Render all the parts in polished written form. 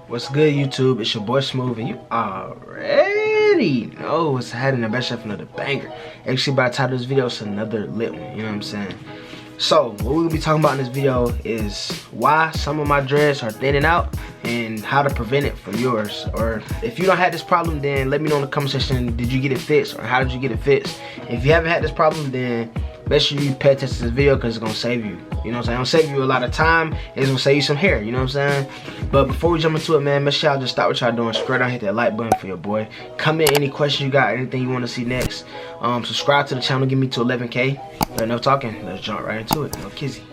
What's good, YouTube? It's your boy Smoove, and you already know what's happening. The best chef, another banger. Actually, by the title of this video, it's another lit one. You know what I'm saying? So, what we're gonna be talking about in this video is why some of my dreads are thinning out and how to prevent it from yours. Or if you don't have this problem, then let me know in the comment section. Did you get it fixed, or how did you get it fixed? If you haven't had this problem, then make sure you pay attention to this video because it's gonna save you. You know what I'm saying? It's gonna save you a lot of time, and it's gonna save you some hair, you know what I'm saying? But before we jump into it, man, make sure y'all just stop what y'all doing. Scroll down, hit that like button for your boy. Comment any questions you got, anything you want to see next. Subscribe to the channel, get me to 11K. But enough talking, let's jump right into it. No kizzy.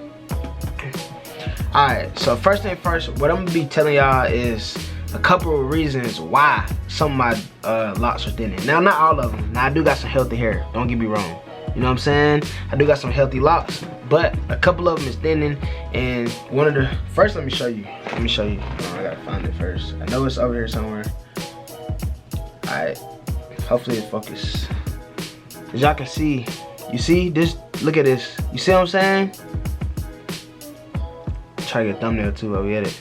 Alright, so first thing first, what I'm gonna be telling y'all is a couple of reasons why some of my locks are thinning. Now, not all of them. Now, I do got some healthy hair, don't get me wrong. You know what I'm saying? I do got some healthy locks, but a couple of them is thinning. And one of the first, let me show you. Oh, I gotta find it first. I know it's over here somewhere. Alright, hopefully it's focused. As y'all can see, you see this? Look at this. You see what I'm saying? Try to get a thumbnail too while we at it.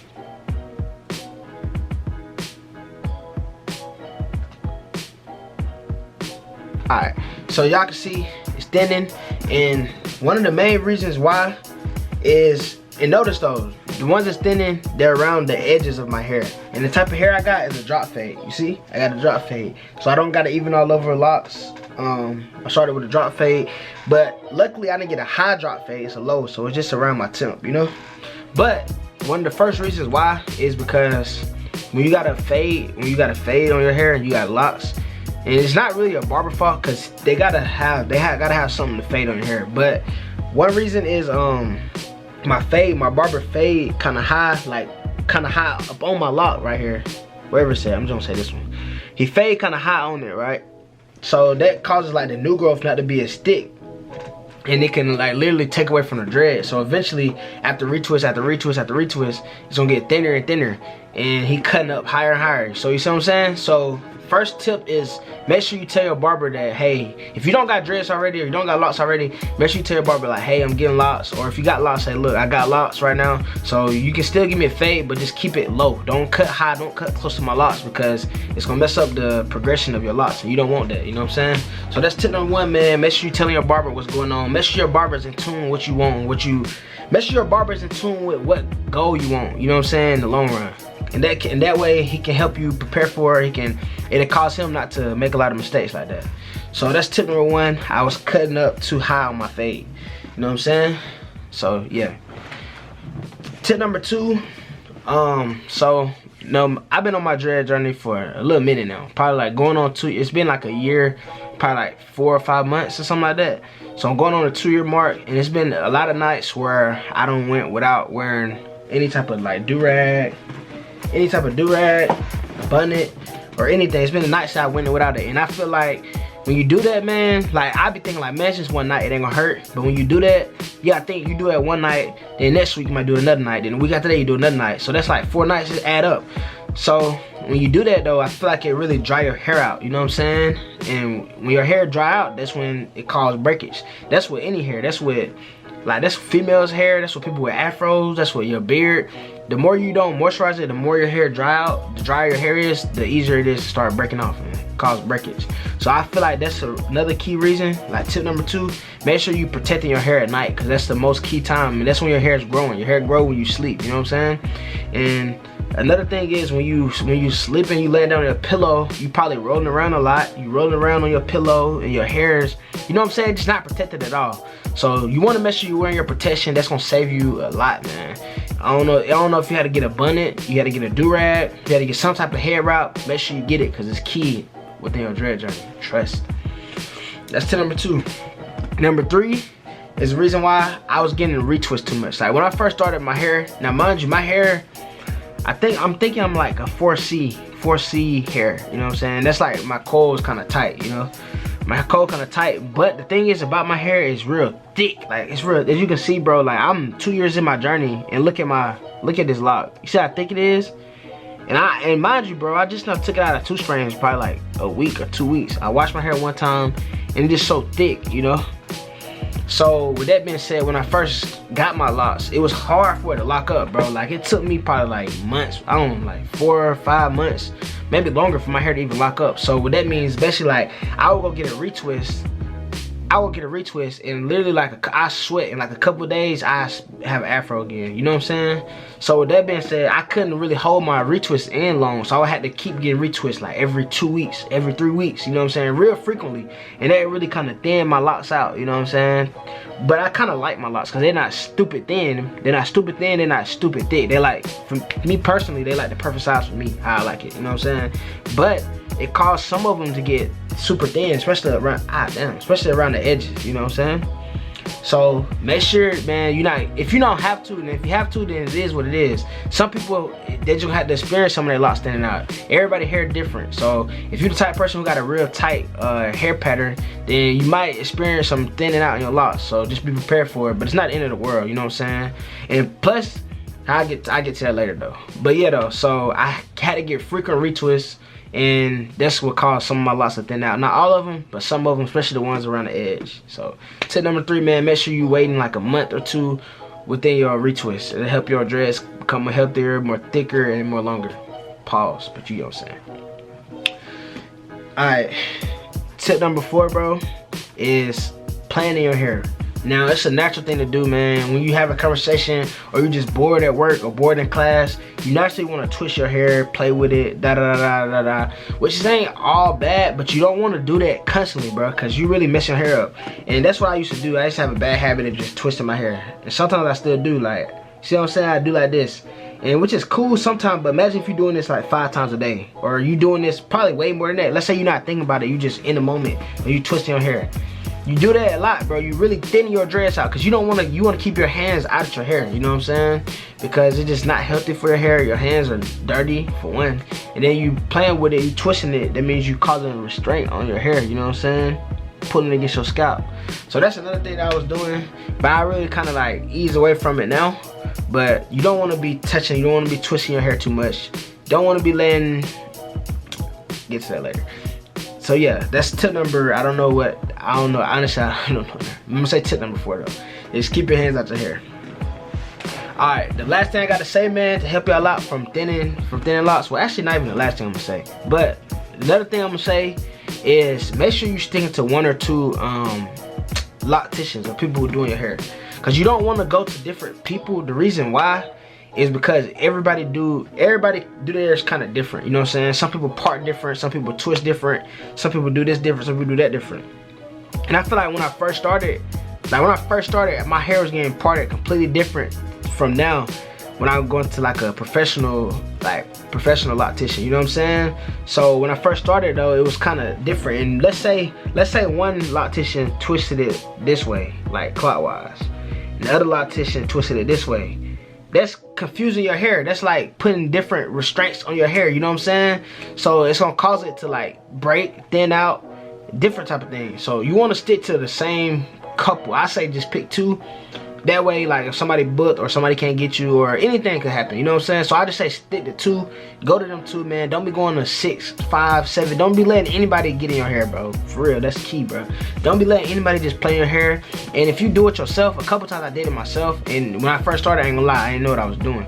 Alright, so y'all can see it's thinning, and one of the main reasons why is, and notice those, the ones that's thinning, they're around the edges of my hair. And the type of hair I got is a drop fade. You see? I got a drop fade. So I don't got it even all over locks. I started with a drop fade, but luckily I didn't get a high drop fade, it's a low, so it's just around my temp, you know? But one of the first reasons why is because when you got a fade on your hair and you got locks, and it's not really a barber fault because they gotta have something to fade on your hair. But one reason is my barber fade kinda high up on my lock right here. Wherever it's at, I'm just gonna say this one. He fade kinda high on it, right? So that causes like the new growth not to be as thick, and it can like literally take away from the dread. So eventually, after retwist, it's gonna get thinner and thinner, and he cutting up higher and higher. So you see what I'm saying? So first tip is make sure you tell your barber that, hey, if you don't got dreads already or you don't got locks already, make sure you tell your barber like, hey, I'm getting locks. Or if you got locks, say, look, I got locks right now, so you can still give me a fade, but just keep it low. Don't cut high, don't cut close to my locks, because it's gonna mess up the progression of your locks, and you don't want that, you know what I'm saying? So that's tip number one, man. Make sure you're telling your barber what's going on. Make sure your barber's in tune with what you want, make sure your barber's in tune with what goal you want, you know what I'm saying, in the long run. And that way he can help you prepare for it. It'll cause him not to make a lot of mistakes like that. So that's tip number one. I was cutting up too high on my fade. You know what I'm saying? So yeah. Tip number two. So you know, I've been on my dread journey for a little minute now. Probably like going on it's been like a year, probably like 4 or 5 months or something like that. So I'm going on a 2-year mark, and it's been a lot of nights where I don't went without wearing any type of like do-rag, bonnet, or anything. It's been a night I went without it, and I feel like when you do that, man, like I be thinking like, man, just one night it ain't gonna hurt. But when you do that, you gotta think you do it one night, then next week you might do another night, then the week after that you do another night. So that's like 4 nights just add up. So when you do that though, I feel like it really dry your hair out, you know what I'm saying? And when your hair dry out, that's when it causes breakage. That's with any hair. That's females' hair, that's what people with afros, that's what your beard. The more you don't moisturize it, the more your hair dry out. The drier your hair is, the easier it is to start breaking off and cause breakage. So I feel like that's another key reason. Like tip number two, make sure you protecting your hair at night, because that's the most key time, and that's when your hair is growing. Your hair grows when you sleep, you know what I'm saying? And another thing is when you sleep and you lay down on your pillow, you probably rolling around a lot. You rolling around on your pillow, and your hair is, you know what I'm saying, just not protected at all. So you want to make sure you're wearing your protection. That's gonna save you a lot, man. I don't know if you had to get a bonnet, you had to get a do-rag, you had to get some type of hair wrap. Make sure you get it, because it's key within your dread journey. Trust. That's tip number two. Number three is the reason why I was getting retwist too much. Like when I first started my hair, now mind you, my hair, I'm thinking I'm like a 4C hair, you know what I'm saying? That's like my coil is kind of tight, you know? My coil kind of tight, but the thing is about my hair is real thick. Like it's real, as you can see, bro, like I'm 2 years in my journey, and look at this lock. You see how thick it is? And mind you, bro, I just took it out of 2 strands probably like a week or 2 weeks. I washed my hair one time, and it's just so thick, you know? So with that being said, when I first got my locks, it was hard for it to lock up, bro. Like it took me probably like months, I don't know, like 4 or 5 months, maybe longer for my hair to even lock up. So what that means, especially like I would go get a retwist. I would get a retwist and literally like I sweat in like a couple days I have an afro again, you know what I'm saying? So with that being said, I couldn't really hold my retwist in long, so I had to keep getting retwists like every 2 weeks, every 3 weeks, you know what I'm saying, real frequently. And that really kind of thinned my locks out, you know what I'm saying? But I kind of like my locks because they're not stupid thin, they're not stupid thin, they're not stupid thick. They like, for me personally, they like the perfect size for me, how I like it, you know what I'm saying? But it caused some of them to get super thin, especially around, especially around the edges, you know what I'm saying? So make sure, man, if you don't have to, and if you have to, then it is what it is. Some people, they just have to experience some of their locks thinning out. Everybody hair different, so if you're the type of person who got a real tight hair pattern, then you might experience some thinning out in your locks. So just be prepared for it, but it's not the end of the world, you know what I'm saying? And plus, I get to that later though. But yeah though, so I had to get frequent retwists, and that's what caused some of my locks to thin out. Not all of them, but some of them, especially the ones around the edge. So tip number 3, man, make sure you waiting like a month or 2 within your retwist. It'll help your dreads become healthier, more thicker, and more longer. Pause, but you know what I'm saying. Alright, tip number 4, bro, is planning your hair. Now, it's a natural thing to do, man. When you have a conversation or you just bored at work or bored in class, you naturally want to twist your hair, play with it, da-da-da-da-da-da, which ain't all bad, but you don't want to do that constantly, bro, because you really mess your hair up. And that's what I used to do. I used to have a bad habit of just twisting my hair. And sometimes I still do, like, see what I'm saying? I do like this. And which is cool sometimes, but imagine if you're doing this like 5 times a day. Or you doing this probably way more than that. Let's say you're not thinking about it, you just in the moment, or you twisting your hair. You do that a lot, bro. You really thin your dreads out because you want to keep your hands out of your hair, you know what I'm saying? Because it's just not healthy for your hair. Your hands are dirty, for one. And then you playing with it, you twisting it, that means you causing a restraint on your hair, you know what I'm saying? Pulling it against your scalp. So that's another thing that I was doing, but I really kind of like ease away from it now. But you don't want to be touching, you don't want to be twisting your hair too much. Don't want to be letting, get to that later. So yeah, that's tip number, I don't know, honestly, I don't know. I'm gonna say tip number 4 though, is keep your hands out your hair. Alright, the last thing I gotta say, man, to help y'all out from thinning locks, well actually not even the last thing I'm gonna say, but another thing I'm gonna say is make sure you're sticking to 1 or 2 locticians or people who are doing your hair. Cause you don't wanna go to different people. The reason why is because everybody do theirs kind of different, you know what I'm saying? Some people part different, some people twist different, some people do this different, some people do that different. And I feel like when I first started, my hair was getting parted completely different from now when I'm going to like a professional loctician, you know what I'm saying? So when I first started though, it was kind of different. And let's say one loctician twisted it this way, like clockwise, and the other loctician twisted it this way. That's confusing your hair. That's like putting different restraints on your hair, you know what I'm saying? So it's gonna cause it to like break, thin out, different type of thing. So you wanna stick to the same couple. I say just pick 2. That way, like if somebody booked or somebody can't get you or anything could happen, you know what I'm saying? So I just say stick to 2, go to them 2, man. Don't be going to 6, 5, 7. Don't be letting anybody get in your hair, bro. For real, that's key, bro. Don't be letting anybody just play your hair. And if you do it yourself, a couple times I did it myself, and when I first started, I ain't gonna lie, I didn't know what I was doing.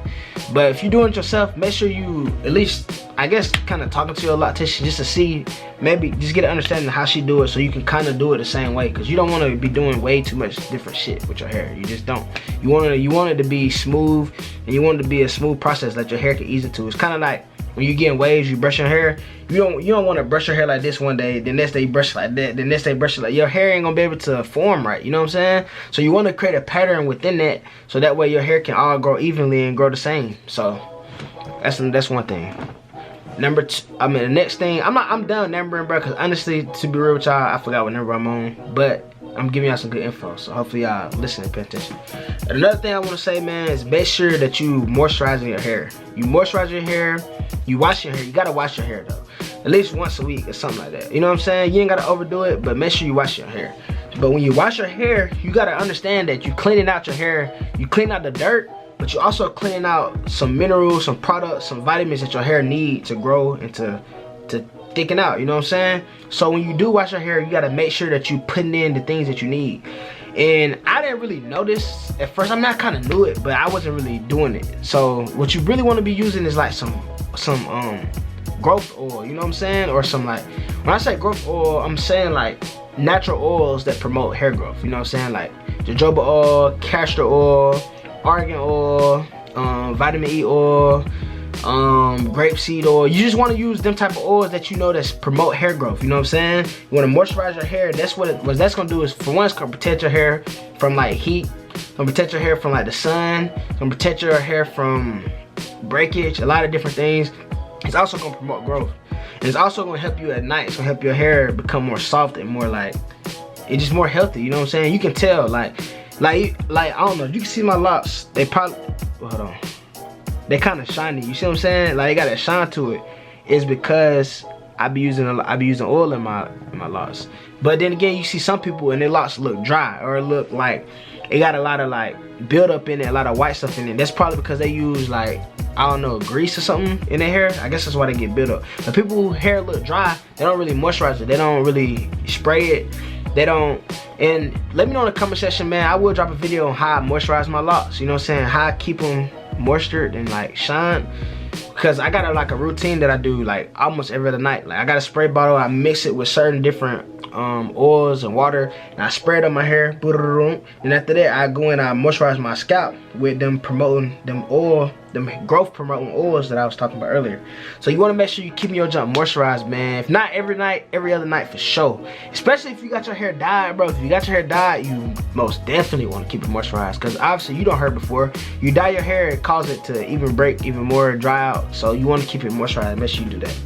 But if you do it yourself, make sure you at least, I guess, kind of talking to your loctician just to see, maybe just get an understanding of how she do it, so you can kind of do it the same way. Because you don't want to be doing way too much different shit with your hair. You just don't. You want it to be smooth, and you want it to be a smooth process that your hair can ease into. It's kind of like when you get in waves, you brush your hair. You don't want to brush your hair like this one day, the next day you brush it like that, the next day brush it like, your hair ain't gonna be able to form right, you know what I'm saying? So you want to create a pattern within that, so that way your hair can all grow evenly and grow the same. So that's one thing. Number 2, I mean the next thing, I'm done numbering, bro, because honestly, to be real with y'all, I forgot what number I'm on, but I'm giving y'all some good info, so hopefully y'all listen and pay attention. And another thing I want to say, man, is make sure that you moisturizing your hair. You moisturize your hair, you wash your hair. You gotta wash your hair though, at least once a week or something like that. You know what I'm saying? You ain't gotta overdo it, but make sure you wash your hair. But when you wash your hair, you gotta understand that you cleaning out your hair, you clean out the dirt, but you're also cleaning out some minerals, some products, some vitamins that your hair need to grow and to thicken out, you know what I'm saying? So when you do wash your hair, you gotta make sure that you putting in the things that you need. And I didn't really notice at first. I mean, I kind of knew it, but I wasn't really doing it. So what you really want to be using is like some growth oil, you know what I'm saying? Or some, like, when I say growth oil, I'm saying like natural oils that promote hair growth, you know what I'm saying? Like jojoba oil, castor oil, argan oil, vitamin E oil, grapeseed oil. You just want to use them type of oils that you know that's promote hair growth, you know what I'm saying? You want to moisturize your hair. That's what that's gonna do is, for one, it's gonna protect your hair from like heat, gonna protect your hair from like the sun, gonna protect your hair from breakage, a lot of different things. It's also gonna promote growth, and it's also gonna help you at night. It's gonna help your hair become more soft and more like, it's just more healthy, you know what I'm saying? You can tell, like I don't know, you can see my locks, they probably, well, hold on, they kind of shiny, you see what I'm saying? Like, they got that shine to it. It's because I be using oil in my locks. But then again, you see some people and their locks look dry, or look like it got a lot of like build up in it, a lot of white stuff in it. That's probably because they use, like, I don't know, grease or something in their hair. I guess that's why they get built up. But people whose hair look dry, they don't really moisturize it. They don't really spray it. They don't. And let me know in the comment section, man. I will drop a video on how I moisturize my locks. You know what I'm saying? How I keep them moistured and like shine. Because I got a routine that I do like almost every other night. Like, I got a spray bottle. I mix it with certain different oils and water, and I spray it on my hair. And after that, I go in, I moisturize my scalp with them promoting them growth promoting oils that I was talking about earlier. So you want to make sure you keep your junk moisturized, man. If not every night, every other night for sure. Especially if you got your hair dyed, bro. If you got your hair dyed, you most definitely want to keep it moisturized, because obviously you don't heard before. You dye your hair, it causes it to even break even more, dry out. So you want to keep it moisturized. Make sure you do that.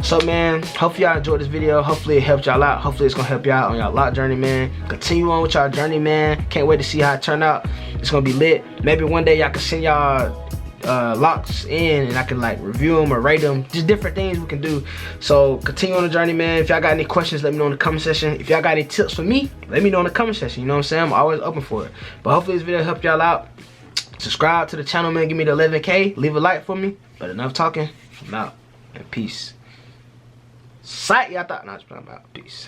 So, man, hopefully y'all enjoyed this video. Hopefully it helped y'all out. Hopefully it's gonna help y'all on y'all lock journey, man. Continue on with y'all journey, man. Can't wait to see how it turned out. It's gonna be lit. Maybe one day y'all can send y'all locks in, and I can like review them or rate them. Just different things we can do. So continue on the journey, man. If y'all got any questions, let me know in the comment section. If y'all got any tips for me, let me know in the comment section. You know what I'm saying? I'm always open for it. But hopefully this video helped y'all out. Subscribe to the channel, man. Give me the 11K. Leave a like for me. But enough talking. I'm out. And peace. Sight, y'all thought. No, it's about peace.